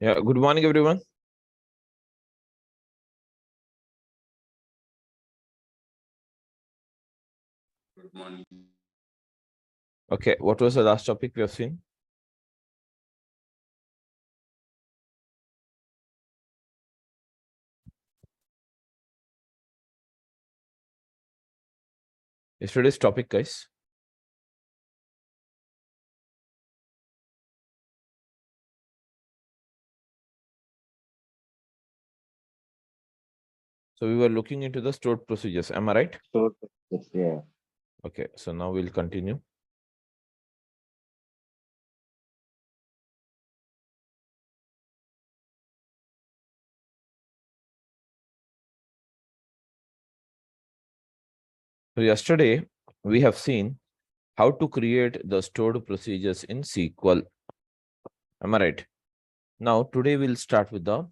Yeah, good morning, everyone. Good morning. Okay, what was the last topic we have seen? Yesterday's topic, guys. So we were looking into the stored procedures. Am I right? Yeah. Okay, so now we'll continue. So yesterday we have seen how to create the stored procedures in SQL. Am I right? Now today we'll start with the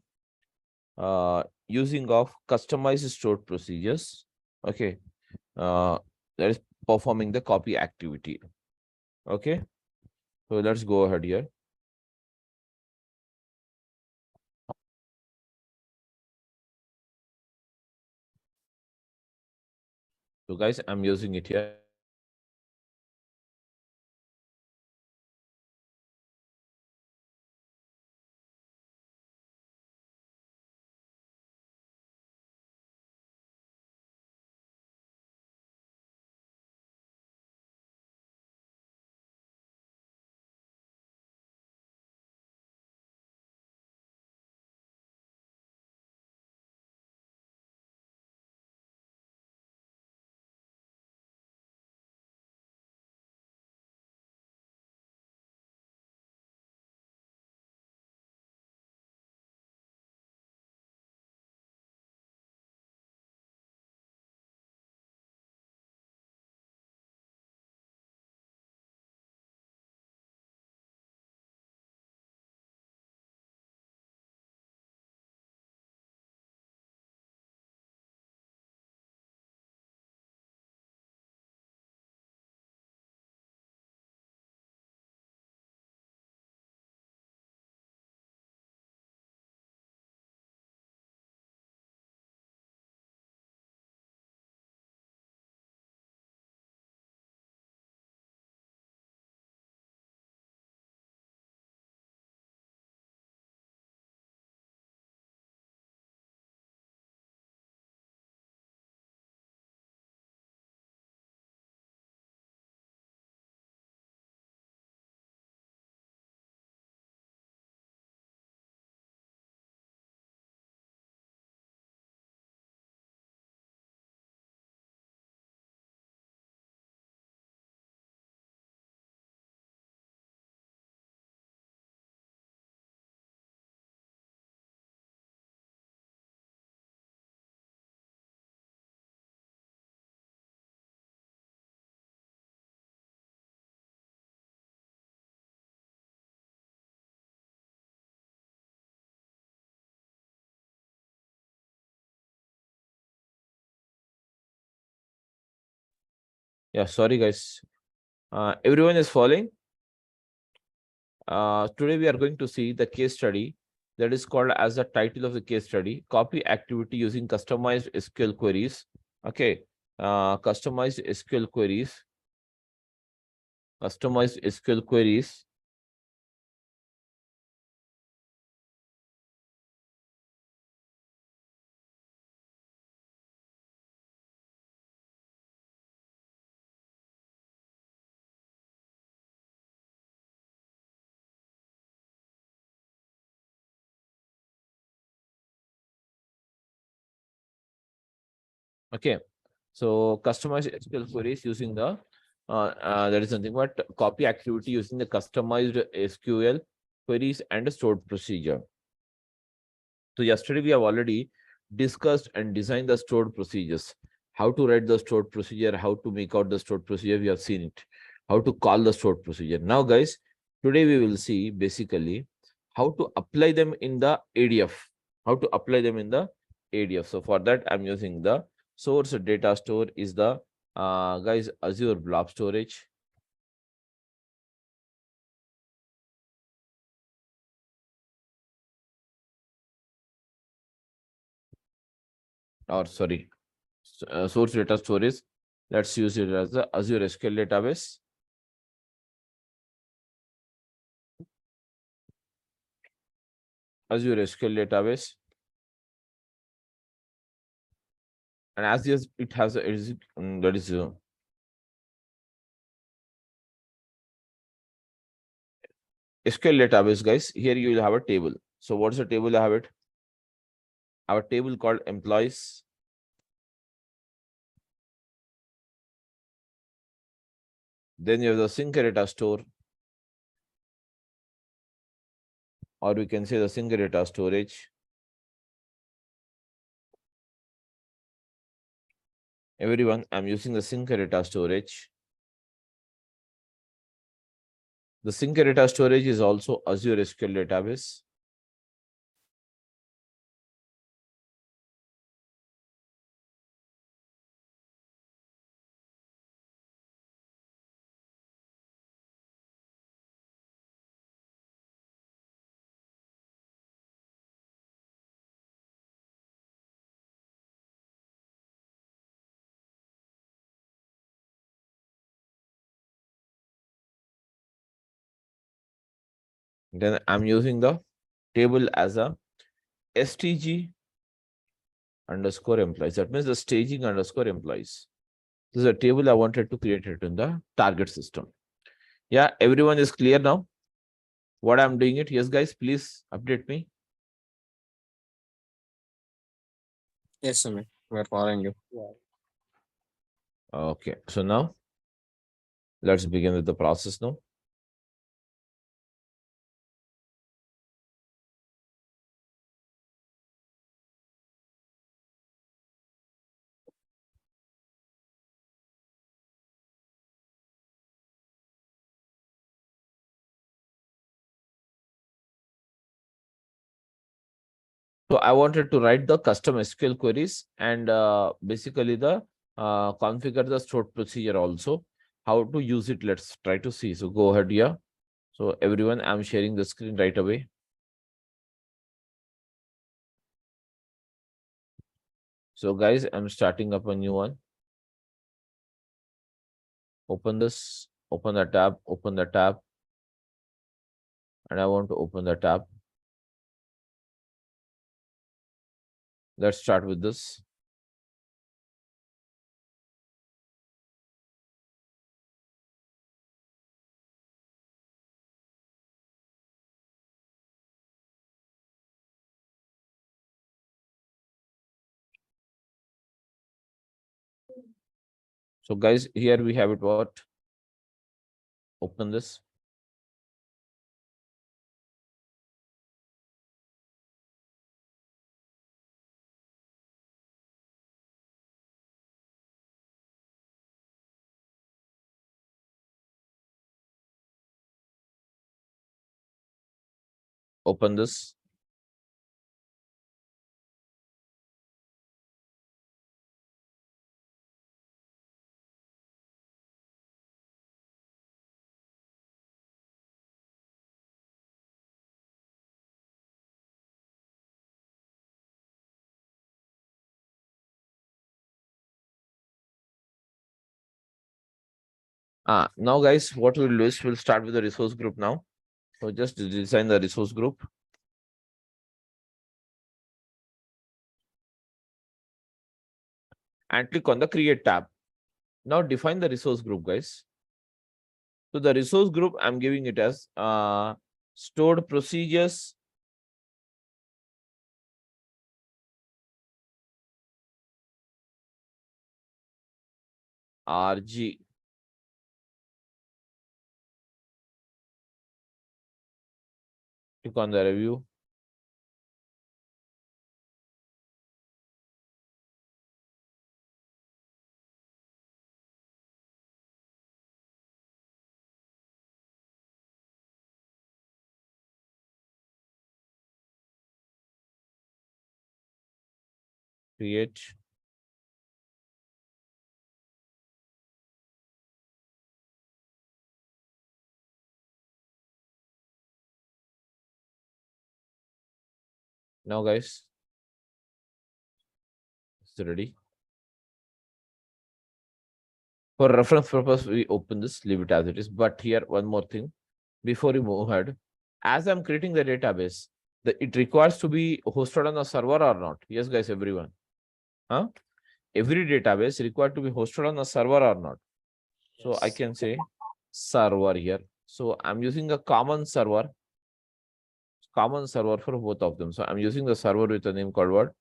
using of customized stored procedures. Okay, that is performing the copy activity. Okay, so let's go ahead here. So guys, I'm using it here. Yeah, sorry guys. Everyone is following. Today we are going to see the case study that is called as the title of the case study, copy activity using customized SQL queries. Okay, customized SQL queries, customized SQL queries. Okay, so customized SQL queries using the that is nothing but copy activity using the customized SQL queries and stored procedure. So yesterday we have already discussed and designed the stored procedures. How to write the stored procedure, how to make out the stored procedure, we have seen it. How to call the stored procedure. Now, guys, today we will see basically how to apply them in the ADF. How to apply them in the ADF. So for that, I'm using the source data store is the guys Azure Blob Storage. or sorry, source data storage. Let's use it as the Azure SQL database. Azure SQL database. And as yes, it has a that is SQL database, guys. Here you will have a table. So what's the table I have it? Our table called employees. Then you have the sync data store, or we can say the sync data storage. Everyone, I'm using the sync data storage. The sync data storage is also Azure SQL database. Then I'm using the table as a STG underscore employees. That means the staging underscore employees. This is a table I wanted to create it in the target system. Yeah, everyone is clear now what I'm doing it? Yes, guys, please update me. Yes, Sumit. We're following you. Okay, so now let's begin with the process now. So I wanted to write the custom SQL queries and basically the configure the stored procedure also. How to use it? Let's try to see. So go ahead here. So everyone, I'm sharing the screen right away. So guys, I'm starting up a new one. Open this, open the tab, and I want to open the tab. Let's start with this. So guys, here we have it. What? Open this. Open this. Now guys, what we'll do is we'll start with the resource group now. So just design the resource group. And click on the create tab. Now define the resource group, guys. So the resource group, I'm giving it as stored procedures. RG. Click on the review. Create. Now, guys, It's ready. For reference purpose, we open this, leave it as it is. But here, one more thing. Before you move ahead, as I'm creating the database, it requires to be hosted on a server or not? Yes, guys, everyone. Huh? Every database required to be hosted on a server or not? So I can say server here. So I'm using a common server for both of them. So I'm using the server with a name called what?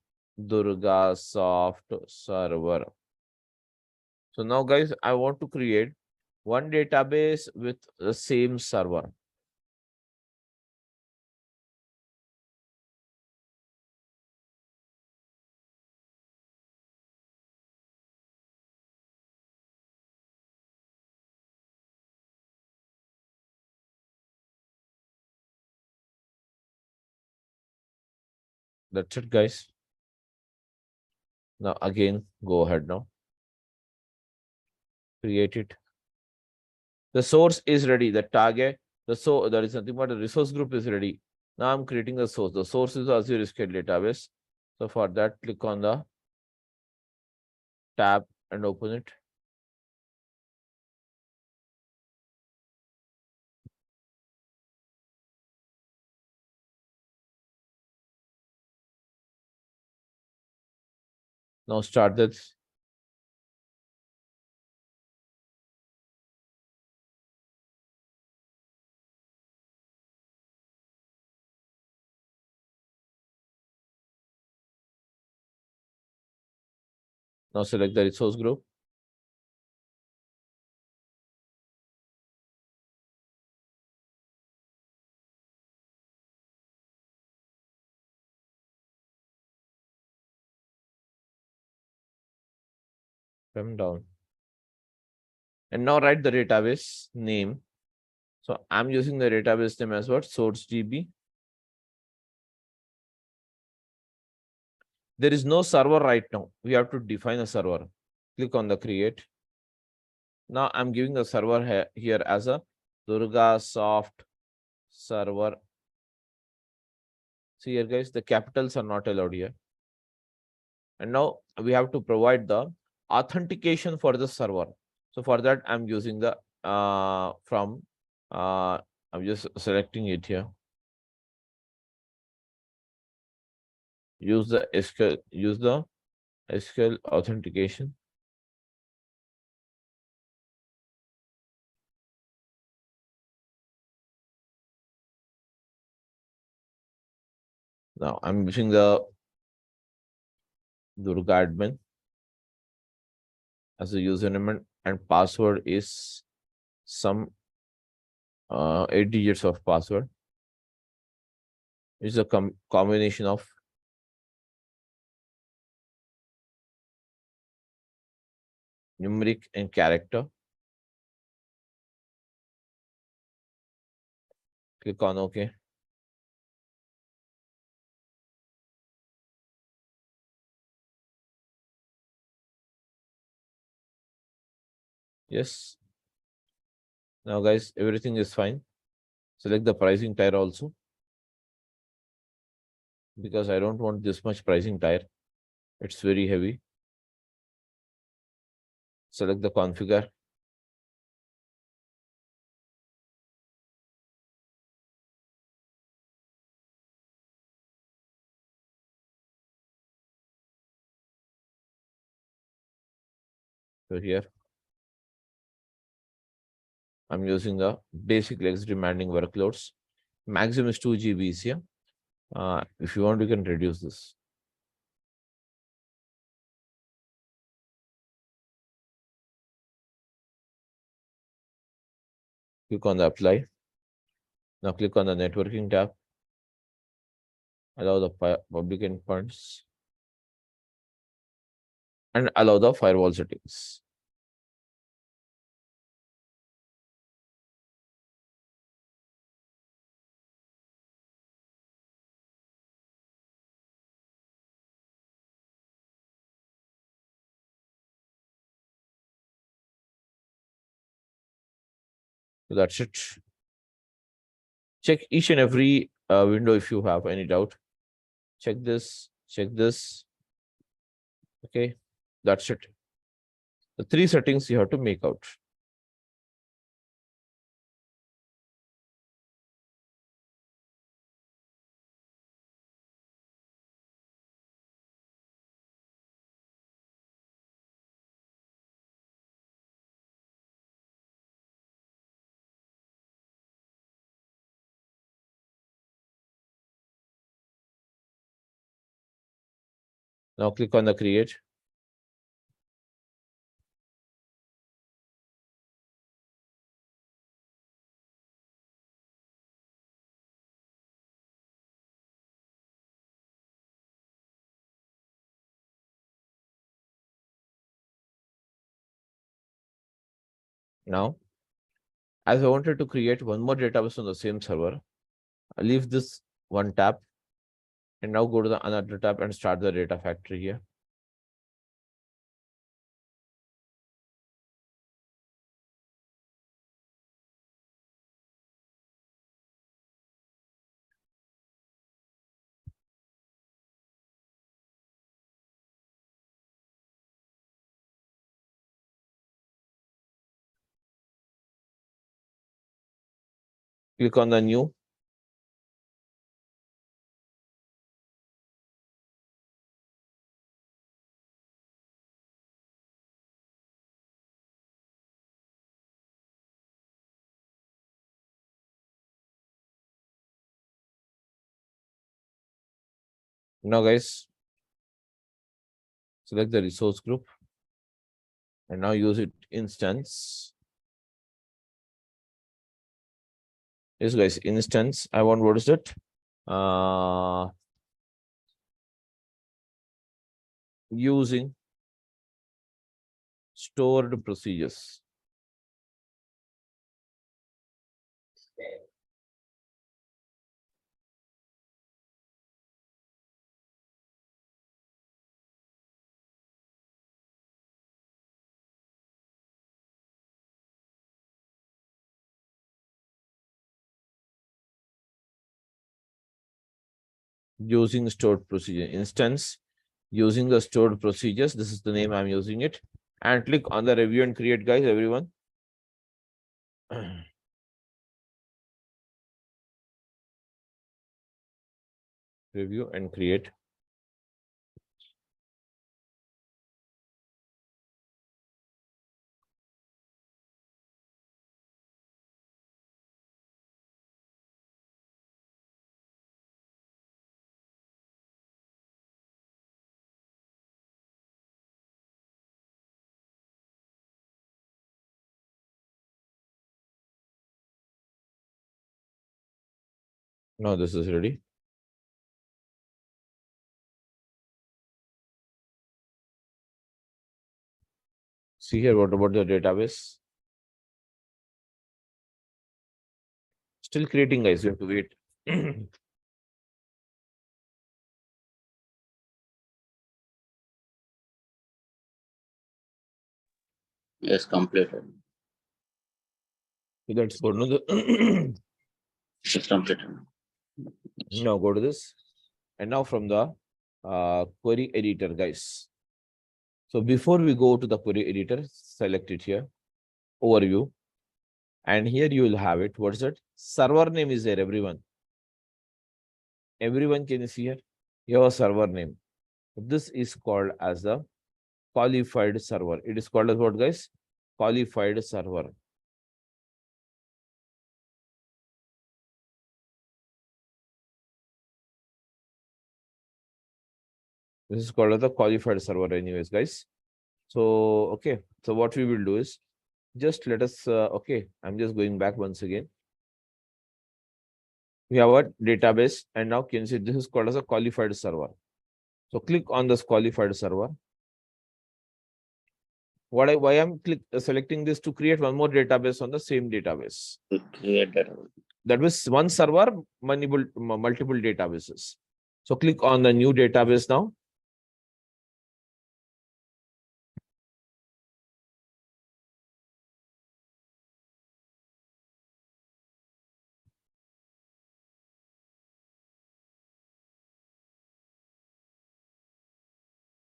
Durga Soft Server. So now, guys, I want to create one database with the same server. That's it, guys. Now, again, go ahead now. Create it. The source is ready. The target, there is nothing but the resource group is ready. Now I'm creating the source. The source is Azure SQL database. So for that, click on the tab and open it. Now start this. Now select the resource group. Come down. And now write the database name. So I'm using the database name as what? Source DB. There is no server right now. We have to define a server. Click on the create. Now I'm giving the server here as a Durga Soft Server. See here, guys, the capitals are not allowed here. And now we have to provide the authentication for the server. So for that, I'm using the I'm just selecting it here. Use the SQL authentication. Now I'm using the Durga admin as a username and password is some 8 digits of password. It's a combination of numeric and character. Click on OK. Yes. Now, guys, everything is fine. Select the pricing tier also, because I don't want this much pricing tier. It's very heavy. Select the configure. So here, I'm using the basic lex demanding workloads. Maximum is 2 GB here. If you want, you can reduce this. Click on the apply. Now click on the networking tab. Allow the public endpoints and allow the firewall settings. So that's it. Check each and every window if you have any doubt. Check this, check this. Okay, that's it. The 3 settings you have to make out. Now click on the create. Now, as I wanted to create one more database on the same server, I leave this one tab and now go to the another tab and start the data factory here. Click on the new. Now, guys, select the resource group and now use it instance. Yes, guys, instance. I want, what is it? Using stored procedures. Using stored procedure instance, using the stored procedures. This is the name I'm using it. And click on the review and create, guys, everyone. Review and create. Now this is ready. See here, what about the database? Still creating, guys. You have to wait. Yes, completed. So let's go to the It's completed. now go to this. And now from the query editor, guys. So before we go to the query editor, select it here, overview. And here you will have it. What is it? Server name is there, everyone. Everyone can see here. Your server name. This is called as the qualified server. It is called as what, guys? Qualified server. This is called as the qualified server anyways, guys. So, okay. So what we will do is just let us, okay, I'm just going back once again. We have a database and now can you see this is called as a qualified server. So click on this qualified server. Why I'm selecting this to create one more database on the same database. To create that. That was one server, multiple databases. So click on the new database now.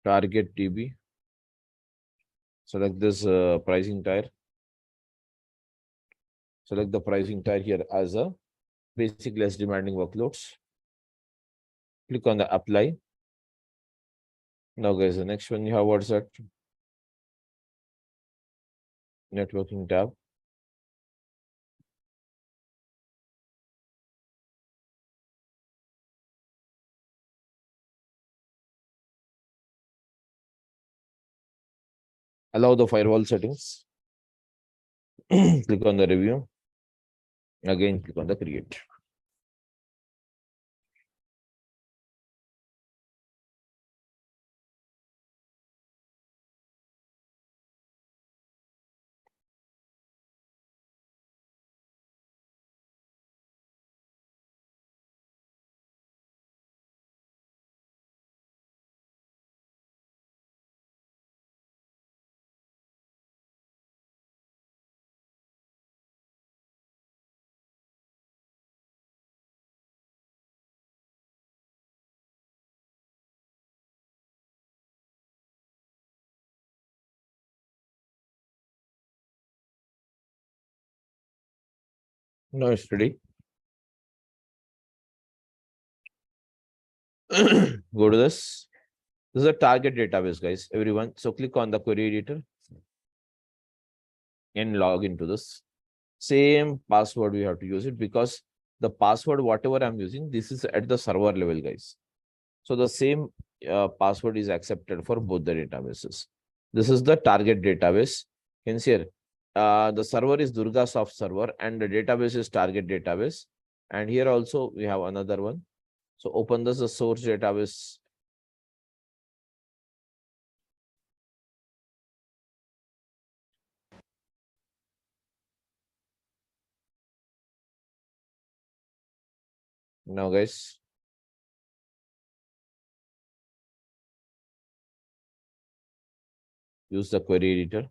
target DB. Select this pricing tier. Select the pricing tier here as a basic less demanding workloads. Click on the apply. Now, guys, the next one you have what's that? Networking tab. Allow the firewall settings. Click on the review. Again, click on the create. Now it's ready. Go to this. This is a target database, guys. Everyone. So click on the query editor and log into this. Same password we have to use it because the password, whatever I'm using, this is at the server level, guys. So the same password is accepted for both the databases. This is the target database. You can see here, the server is Durgasoft server and the database is target database. And here also we have another one. So open this, the source database. Now, guys, use the query editor.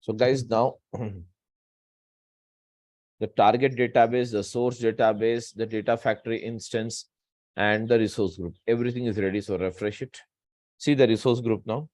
So, guys, now the target database, the source database, the data factory instance, and the resource group. Everything is ready. So refresh it. See the resource group now.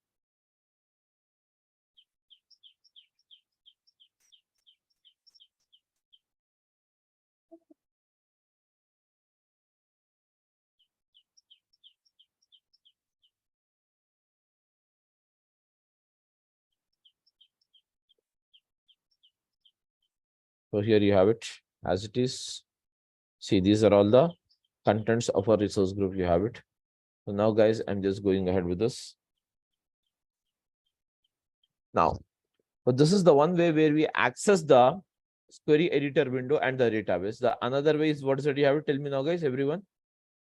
So here you have it as it is. See, these are all the contents of our resource group. You have it. So now, guys, I'm just going ahead with this. Now, but this is the one way where we access the query editor window and the database. The another way is what is it you have it? Tell me now, guys, everyone.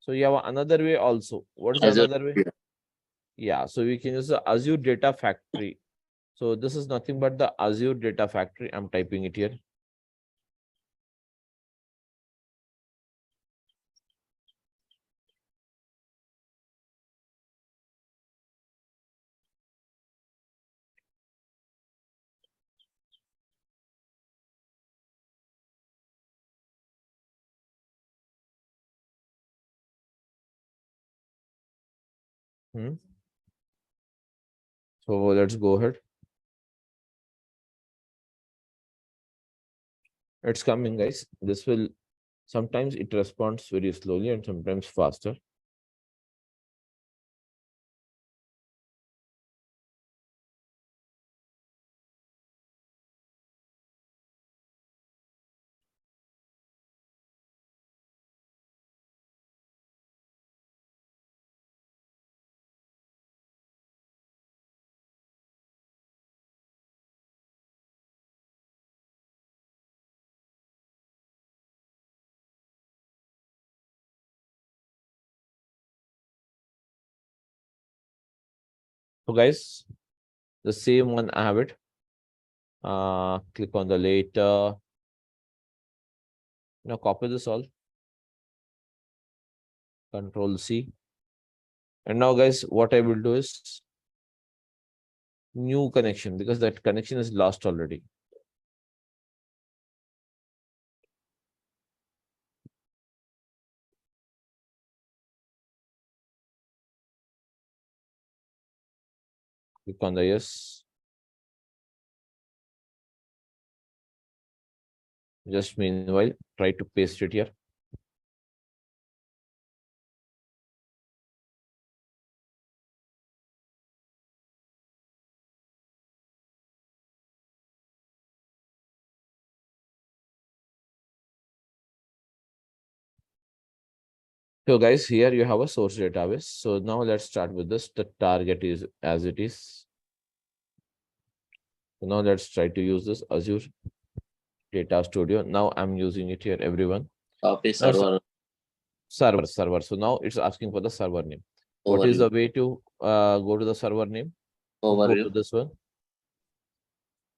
So you have another way also. What is the Azure. another way? Yeah, so we can use the Azure Data Factory. So this is nothing but the Azure Data Factory. I'm typing it here. So let's go ahead. It's coming, guys. This will sometimes it responds very slowly and sometimes faster. So guys, the same one I have it. Click on the later. Now copy this all. Control C. And now guys, what I will do is new connection because that connection is lost already. Click on the yes. Just meanwhile, try to paste it here. So guys, here you have a source database. So now let's start with this. The target is as it is. So now let's try to use this Azure Data Studio. Now I'm using it here, everyone. Copy Now, server server. So now it's asking for the server name. What is overview. the way to go to the server name? Go to Overview. this one.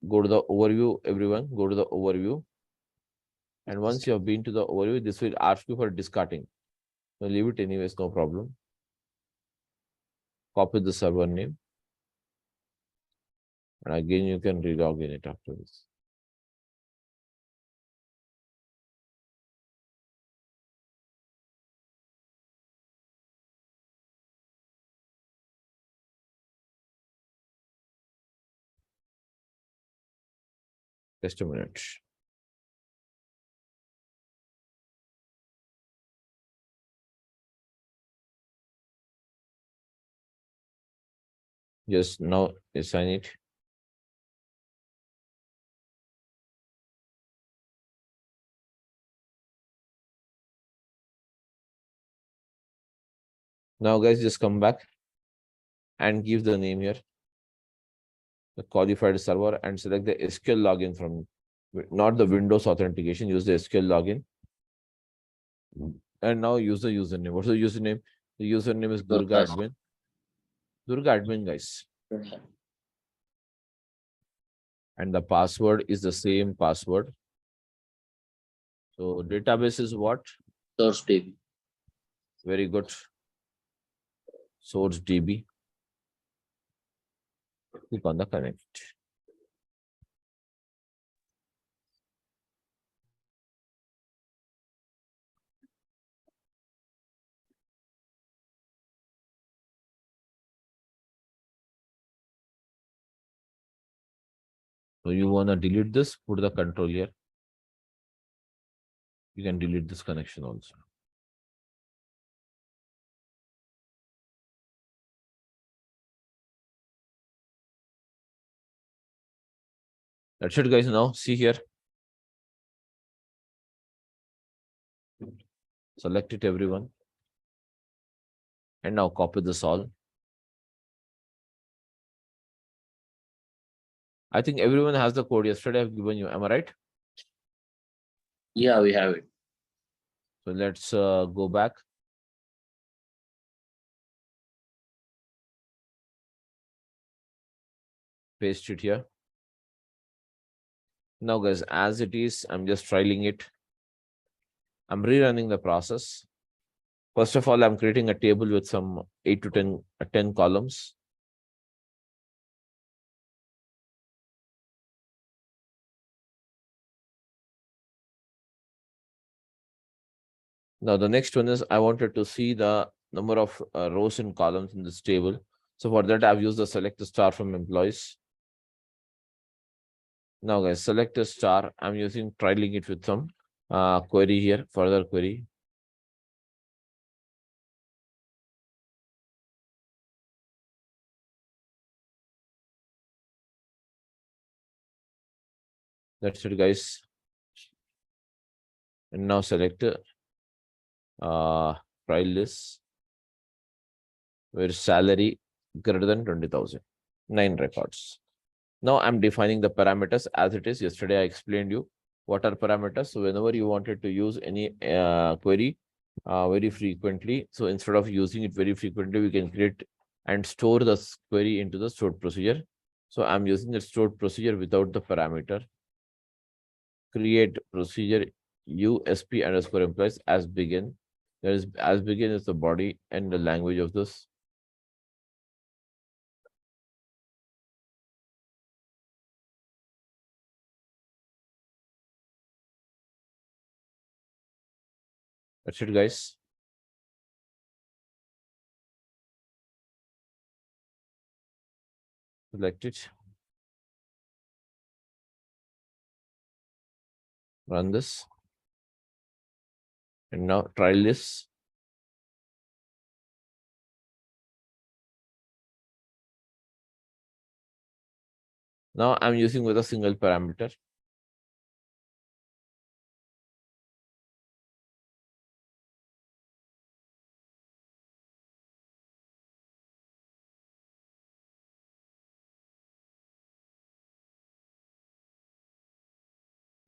Go to the overview, everyone. Go to the overview. And once you have been to the overview, this will ask you for discarding. So leave it anyways, no problem. Copy the server name. And again, you can re-log in it after this. Just a minute. Just now assign it. Now, guys, just come back and give the name here, the qualified server, and select the SQL login from, not the Windows authentication, use the SQL login. And now use the username. What's the username? The username is Durga Admin. Durga Admin, guys. And the password is the same password. So database is what? Source DB. Very good. Source DB. Click on the connect. So you want to delete this, put the control here. You can delete this connection also. That's it, guys. Now see here. Select it, everyone. And now copy this all. I think everyone has the code yesterday I've given you. Am I right? Yeah, we have it. So let's go back. Paste it here. Now, guys, as it is, I'm just trialing it. I'm rerunning the process. First of all, I'm creating a table with some 8 to 10 columns. Now, the next one is I wanted to see the number of rows and columns in this table. So for that, I've used the select the star from employees. Now, guys, select a star. I'm using trialing it with some query here, further query. That's it, guys. And now select trial list where salary greater than 20,000, 9 records. Now I'm defining the parameters as it is. Yesterday I explained you what are parameters. So whenever you wanted to use any query very frequently, so instead of using it very frequently, we can create and store the query into the stored procedure. So I'm using the stored procedure without the parameter. Create procedure USP underscore employees as begin. There is as begin as the body and the language of this. That's it, guys. Select it. Run this. And now try this. Now I'm using with a single parameter.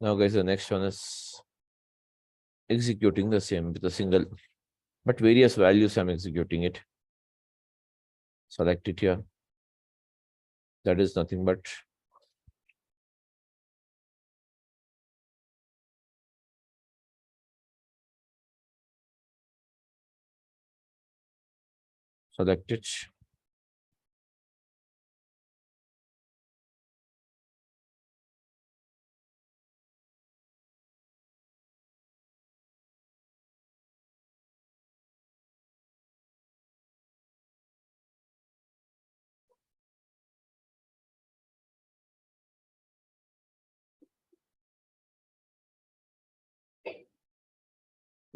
Now, guys, the next one is executing the same with a single, but various values I'm executing it. Select it here. That is nothing but select it.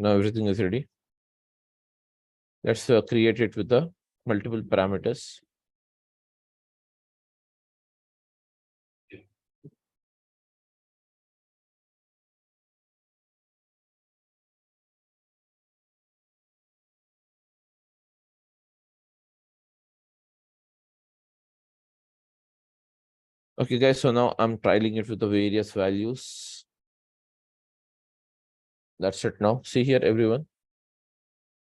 Now everything is ready. Let's create it with the multiple parameters. Okay, guys, so now I'm trialing it with the various values. That's it now. See here, everyone.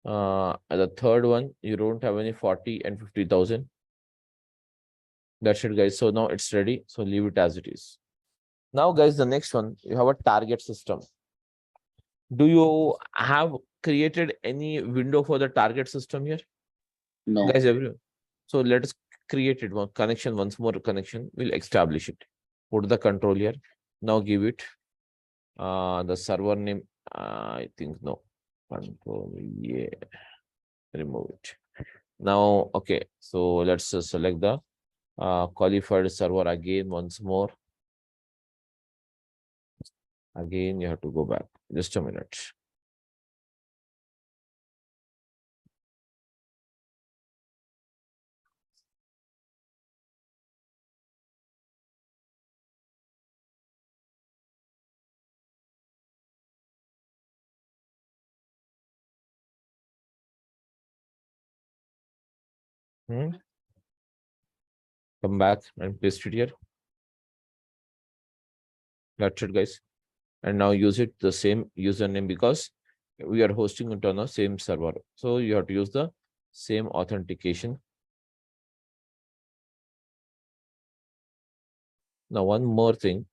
The third one, you don't have any 40 and 50,000. That's it, guys. So now it's ready. So leave it as it is. Now, guys, the next one, you have a target system. Do you have created any window for the target system here? No. Guys, everyone. So let us create it one connection, once more connection. We'll establish it. Put the control here. Now give it the server name. I think no. Control, yeah. Remove it. Now, okay. So let's select the qualified server again once more. Again, you have to go back. Just a minute. Come back and paste it here. That's it, guys. And now use it the same username because we are hosting it on the same server. So you have to use the same authentication. Now, one more thing.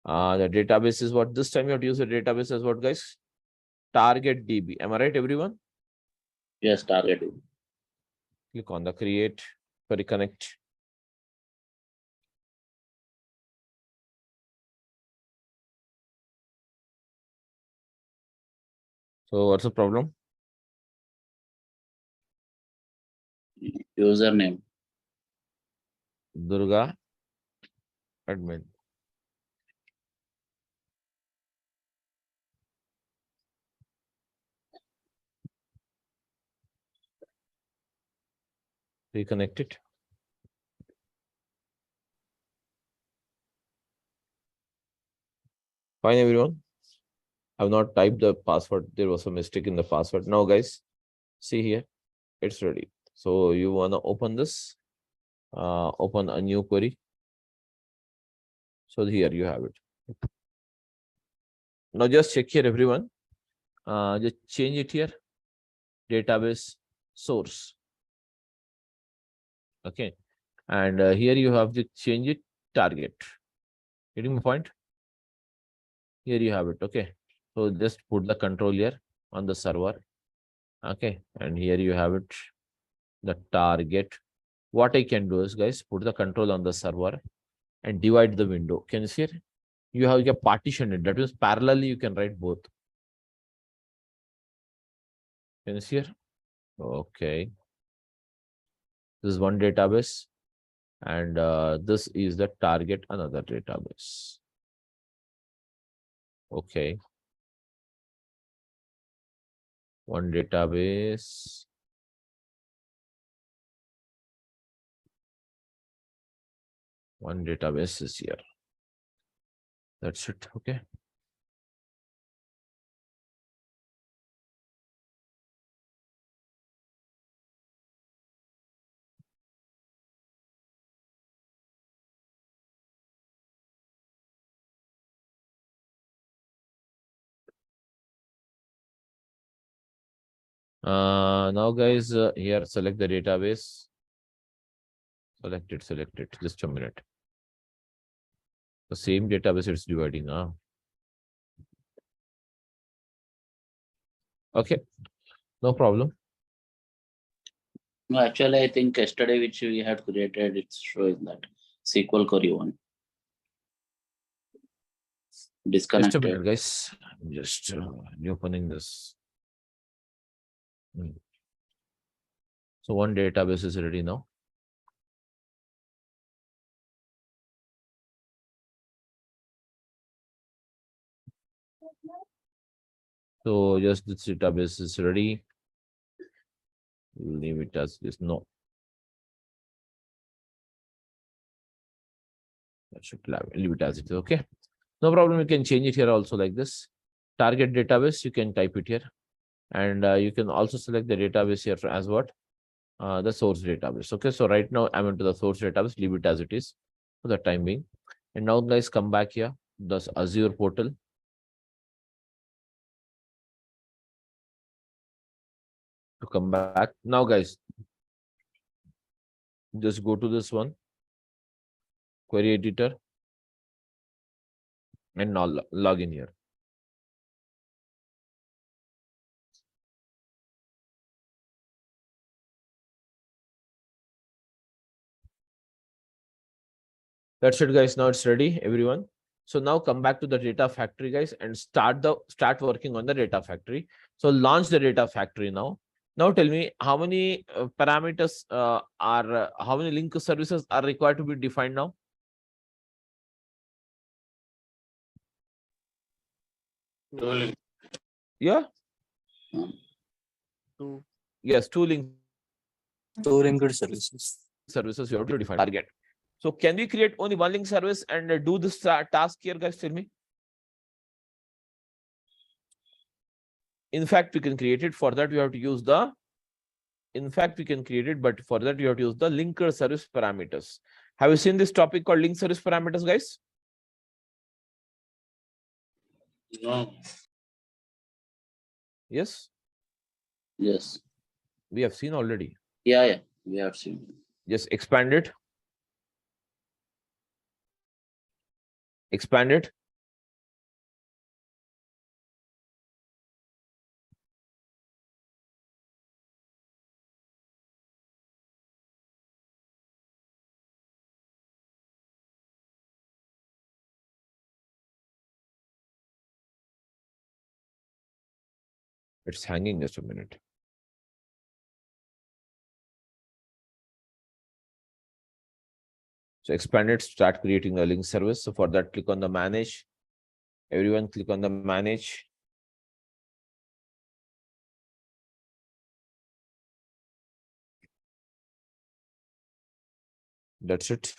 The database is what this time you have to use the database as what, guys? Target DB. Am I right, everyone? Yes, targeting. Click on the create, sorry, connect. So what's the problem? Username. Durga admin. Reconnect it. Fine, everyone. I've not typed the password. There was a mistake in the password. Now, guys, see here, it's ready. So you want to open this, open a new query. So here you have it. Now just check here, everyone. Just change it here. Database source. Okay. And here you have to change it target. Getting my point? Here you have it. Okay. So just put the control here on the server. Okay, and here you have it, the target. What I can do is, guys, put the control on the server and divide the window. Can you see it? You have a partition it. That means parallelly you can write both. Can you see it? Okay. This is one database, and this is the target, another database. Okay. One database. One database is here. That's it. Okay. Now guys, here select the database. Select it. Just a minute. The same database it's dividing. Okay, no problem. No, actually, I think yesterday which we had created, it's showing that SQL query one. Just Disconnected. a minute, guys. I'm just opening this. So one database is ready now. So just this database is ready. Leave it as this. No. That should leave it as it is. Okay. No problem. You can change it here also like this. Target database, you can type it here. And you can also select the database here as what? The source database. Okay. So right now I'm into the source database. Leave it as it is for the time being. And now guys, come back here. This Azure portal. To come back. Now guys, just go to this one. Query editor. And now log in here. That's it, guys. Now it's ready, everyone. So now come back to the data factory, guys, and start working on the data factory. So launch the data factory now. Now tell me how many parameters how many link services are required to be defined now? Yeah. Two Yes, two link linked services. services you have to define target. So can we create only one link service and do this task here, guys? Tell me. In fact, we can create it. For that, we have to use the. In fact, we can create it, but for that, you have to use the linker service parameters. Have you seen this topic called link service parameters, guys? No. Yes. Yes. We have seen already. Yeah, we have seen. Just expand it. Expand it. It's hanging just a minute. So expand it, start creating a link service. So for that, click on the manage. Everyone click on the manage. That's it.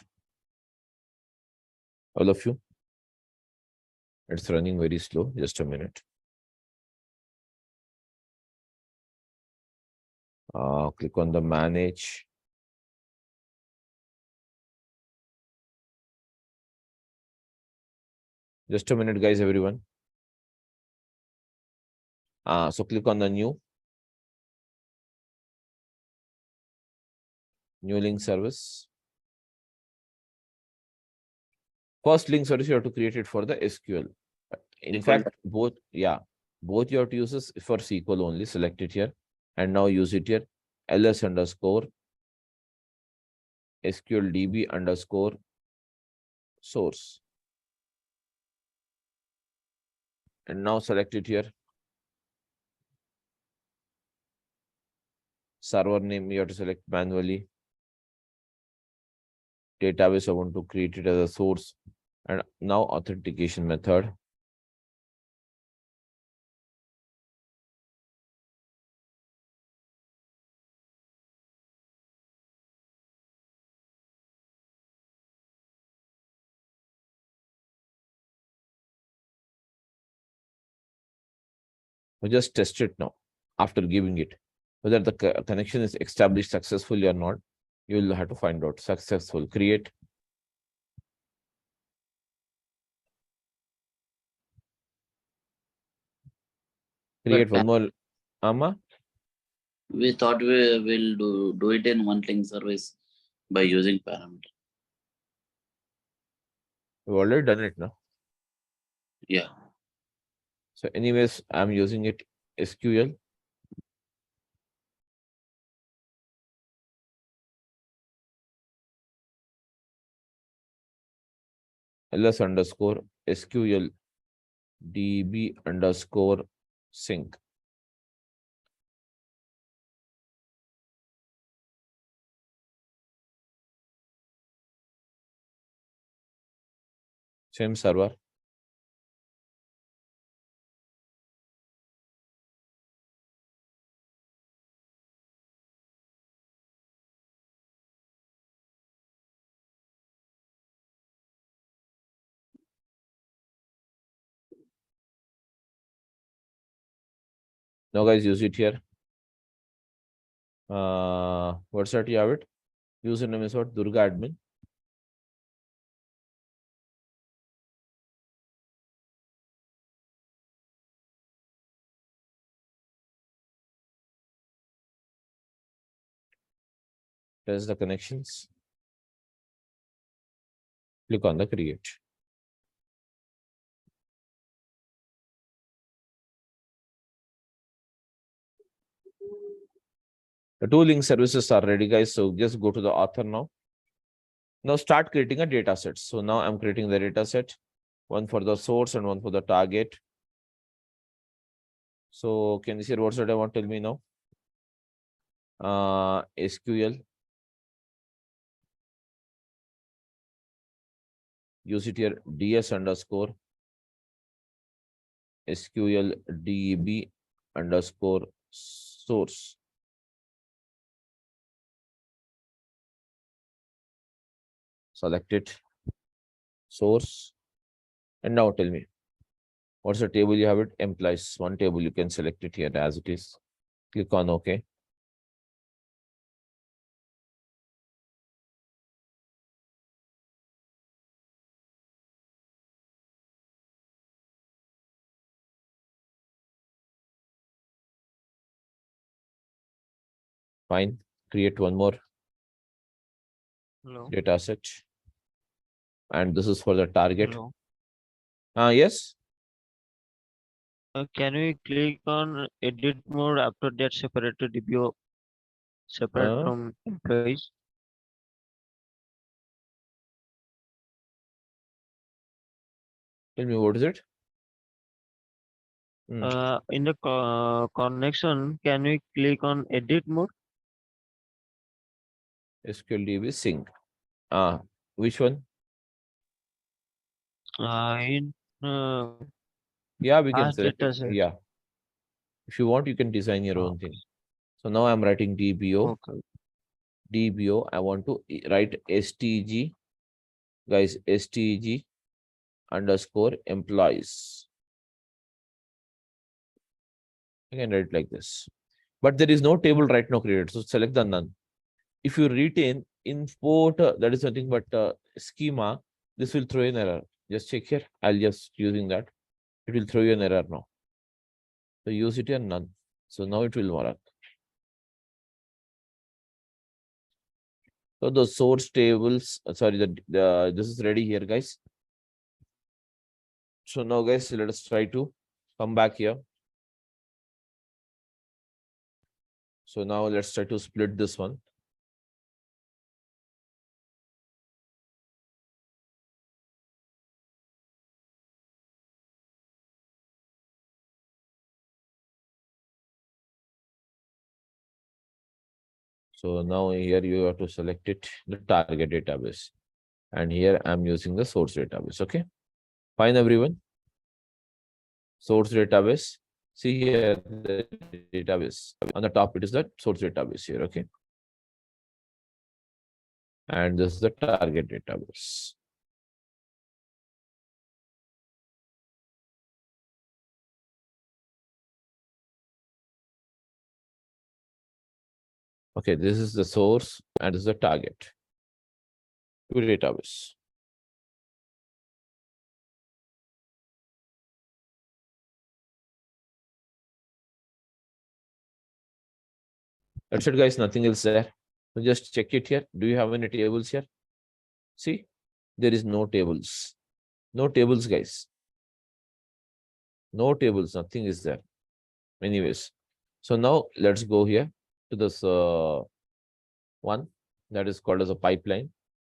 All of you. It's running very slow. Just a minute. Click on the manage. Just a minute, guys, everyone. So click on the new link service. First link service you have to create it for the SQL. In fact, both you have to use this for SQL only. Select it here. And now use it here, ls underscore SQLDB underscore source. And now select it here. Server name you have to select manually. Database I want to create it as a source. And now authentication method. We just test it now after giving it. Whether the connection is established successfully or not, you will have to find out. Successful. Create. Create one more. Ama, We thought we will do it in one link service by using parameter. we've already done it now. Yeah. So anyways, I'm using it SQL. ls underscore SQL DB underscore sync. Same server. Now guys, use it here. What's that you have it? Username is what? Durga admin. There's the connections. Click on the create. The two link services are ready, guys. So just go to the author now. Now start creating a data set. So now I'm creating the data set, one for the source and one for the target. So can you see what's what I want? Tell me now. SQL. Use it here, ds underscore SQL DB underscore source. Select it, source. And now tell me, what's the table you have it? Employees, one table, you can select it here as it is. Click on OK. Fine. Create one more Hello. data set. And this is for the target. Hello. Yes. Can we click on edit mode after that separated DBO separate Uh, from employees? Tell me what is it? In the connection, can we click on edit mode? SQL DB sync. Which one? In Yeah, we can past select data it. set. Yeah. If you want, you can design your own thing. So now I'm writing DBO. Okay. DBO. I want to write STG. Guys, STG underscore employees. You can write like this. But there is no table right now created. So select the none. If you retain import, that is nothing but schema, this will throw an error. Just check here. I'll just using that. It will throw you an error now. So use it and none. So now it will work. So the source tables, sorry, this is ready here, guys. So now, guys, let us try to come back here. So now let's try to split this one. So now here you have to select it, the target database. And here I'm using the source database. Okay. Fine, everyone. Source database. See here the database. On the top, it is the source database here. Okay. And this is the target database. Okay, this is the source and this is the target. Two database. That's it, guys. Nothing else there. So just check it here. Do you have any tables here? See, there is no tables. No tables, guys. No tables. Nothing is there. Anyways, so now let's go here to this one that is called as a pipeline.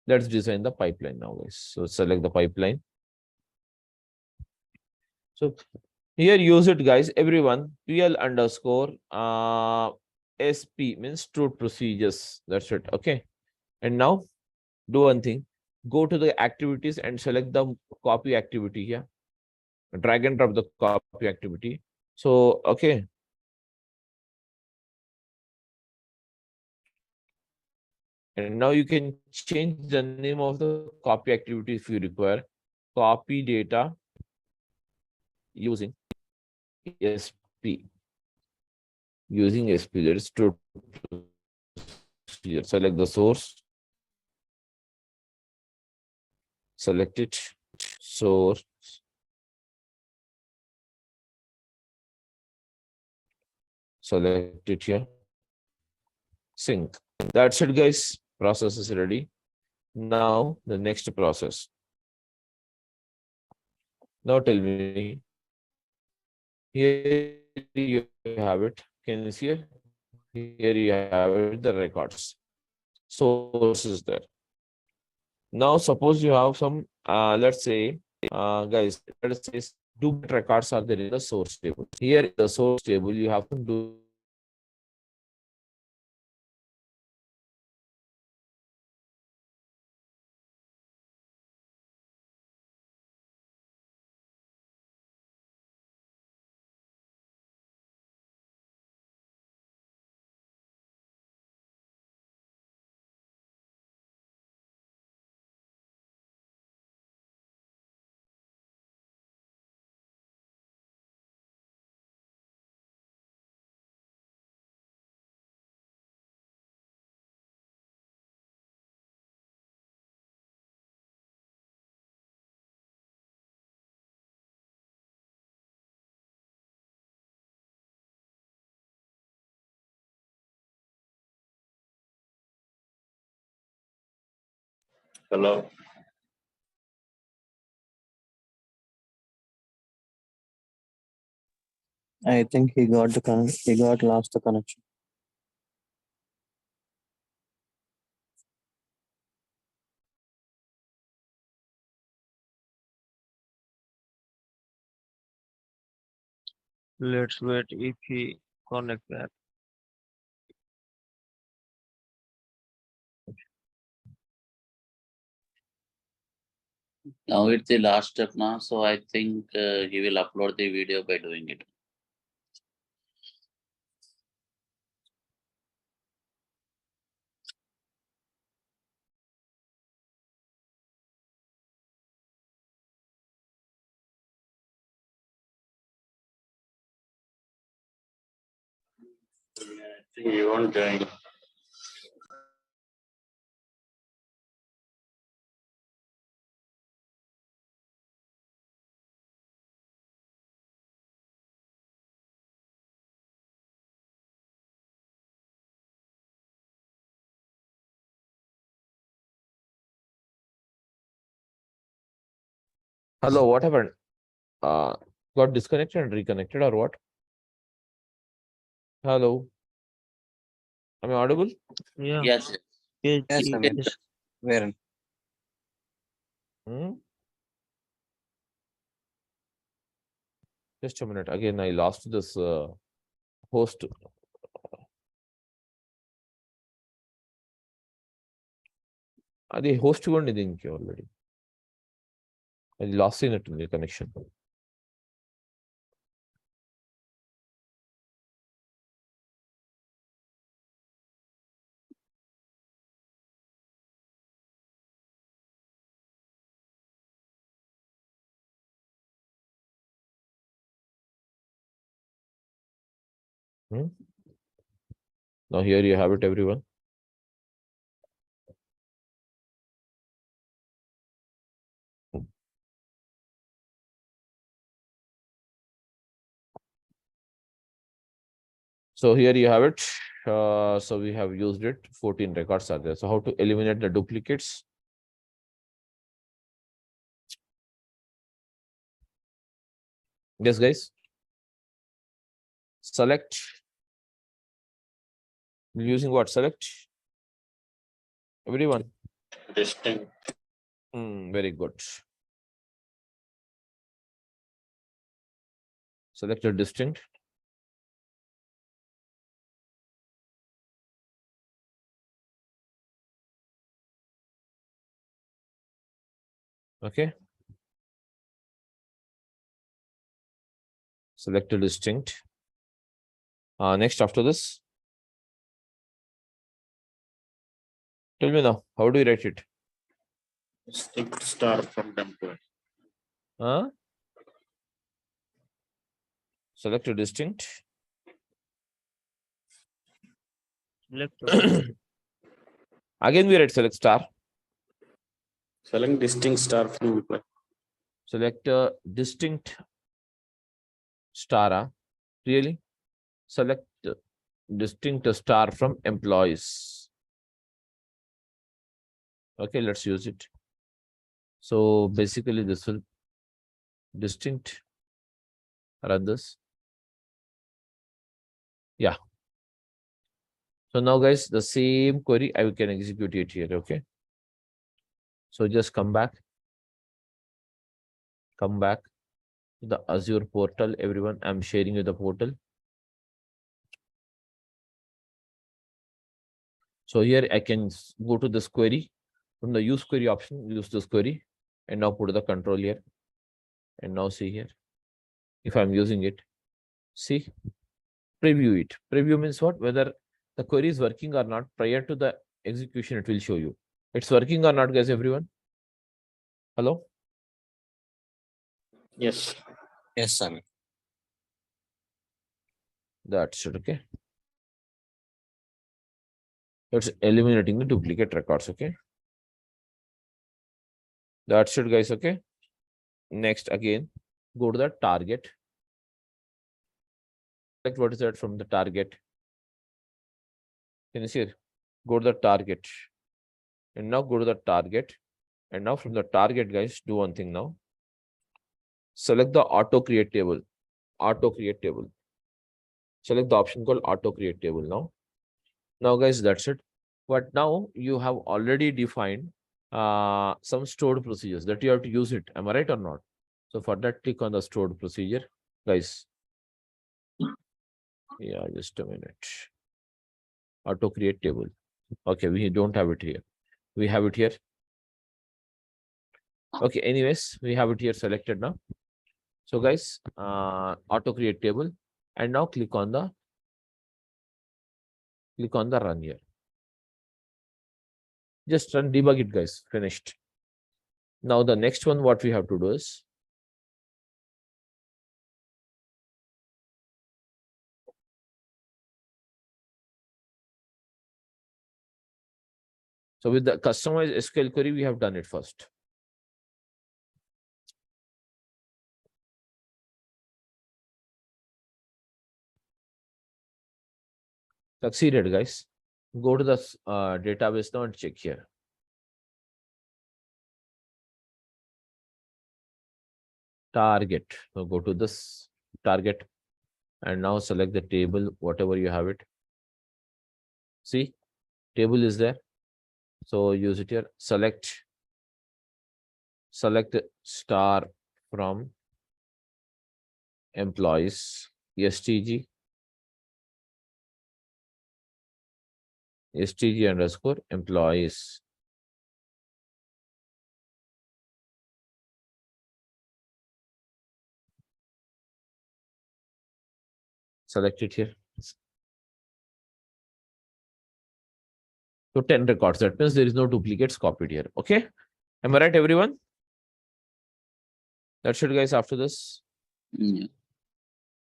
Let's design the pipeline now, guys. So select the pipeline. So here use it, guys. Everyone, PL underscore SP means stored procedures. That's it. Okay. And now do one thing. Go to the activities and select the copy activity here. Drag and drop the copy activity. So, okay. And now you can change the name of the copy activity if you require. Copy data using SP. Using SP, that is stored procedure. Select the source. Select it. Source. Select it here. Sync. That's it, guys. Process is ready. Now the next process. Now tell me. Here you have it. Can you see it? Here you have it, the records. Source is there. Now suppose you have some, let's say, guys, let's say duplicate records are there in the source table. Here in the source table, you have to do. Hello. I think he got he got lost the connection. Let's wait if he connect back. Now it's the last step now, so I think he will upload the video by doing it. I think he won't join. Hello, what happened? Got disconnected and reconnected or what? Hello. Am I audible? Yeah. Yes. Page Yes, E, I mean, yes. where? Hmm? Just a minute. Again, I lost this host. The host one didn't already. I lost in it in the connection. Hmm? Now here you have it, everyone. So here you have it. So we have used it. 14 records are there. So how to eliminate the duplicates? Yes, guys. Select. Using what? Select. Everyone. Distinct. Very good. Select a distinct. Okay. Select a distinct. Next after this. Tell me now, how do you write it? Distinct star from template. Select a distinct. Select all. Again, we write select star. Select distinct star from template. Select a distinct star. Really? Select distinct star from employees. Okay, let's use it. So basically, this will distinct. Run this. Yeah. So now, guys, the same query I can execute it here. Okay. So just come back. Come back to the Azure portal. Everyone, I'm sharing you the portal. So here I can go to this query from the use query option, use this query, and now put the control here. And now see here, if I'm using it, see, preview it. Preview means what? Whether the query is working or not. Prior to the execution, it will show you. It's working or not, guys, everyone? Hello? Yes. Yes, I mean. That's it, okay? It's eliminating the duplicate records, okay? That's it, guys, okay? Next, again, go to the target. Select what is that from the target. Can you see it? Go to the target. And now go to the target. And now from the target, guys, do one thing now. Select the auto create table. Auto create table. Select the option called auto create table now. Now, guys, that's it. But now you have already defined some stored procedures that you have to use it. Am I right or not? So for that, click on the stored procedure, guys. Yeah, just a minute. Auto create table. Okay, we don't have it here. We have it here. Okay, anyways, we have it here selected now. So, guys, auto create table, and now click on the run here. Just run debug it, guys. Finished. Now the next one, what we have to do is so with the customized SQL query, we have done it first. Succeeded, guys. Go to the database now and check here. Target. So go to this target and now select the table, whatever you have it. See, table is there. So use it here. Select star from employees, STG underscore employees. Select it here. So 10 records. That means there is no duplicates copied here. Okay. Am I right, everyone? That's it, guys, after this. Yeah.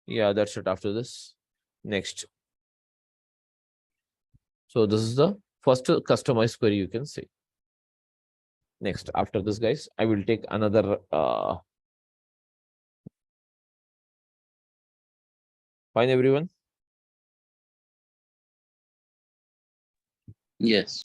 Yeah, that's it after this. Next. So this is the first customized query you can see. Next, after this, guys, I will take another fine, everyone. Yes.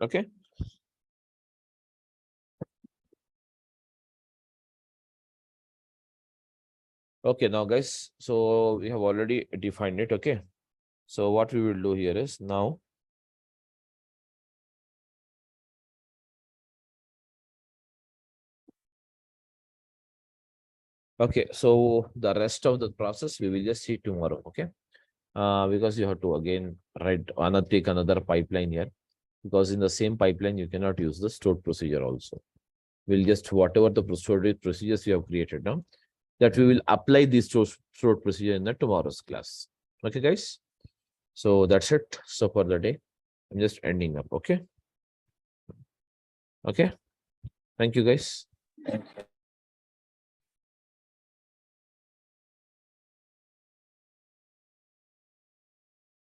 Okay. Okay, now guys, so we have already defined it. Okay. So what we will do here is now. Okay, so the rest of the process we will just see tomorrow. Okay. Because you have to again take another pipeline here, because in the same pipeline you cannot use the stored procedure also. We'll just whatever the stored procedures you have created now, that we will apply this stored procedure in the tomorrow's class. Okay, guys. So that's it. So for the day, I'm just ending up. Okay. Okay. Thank you, guys.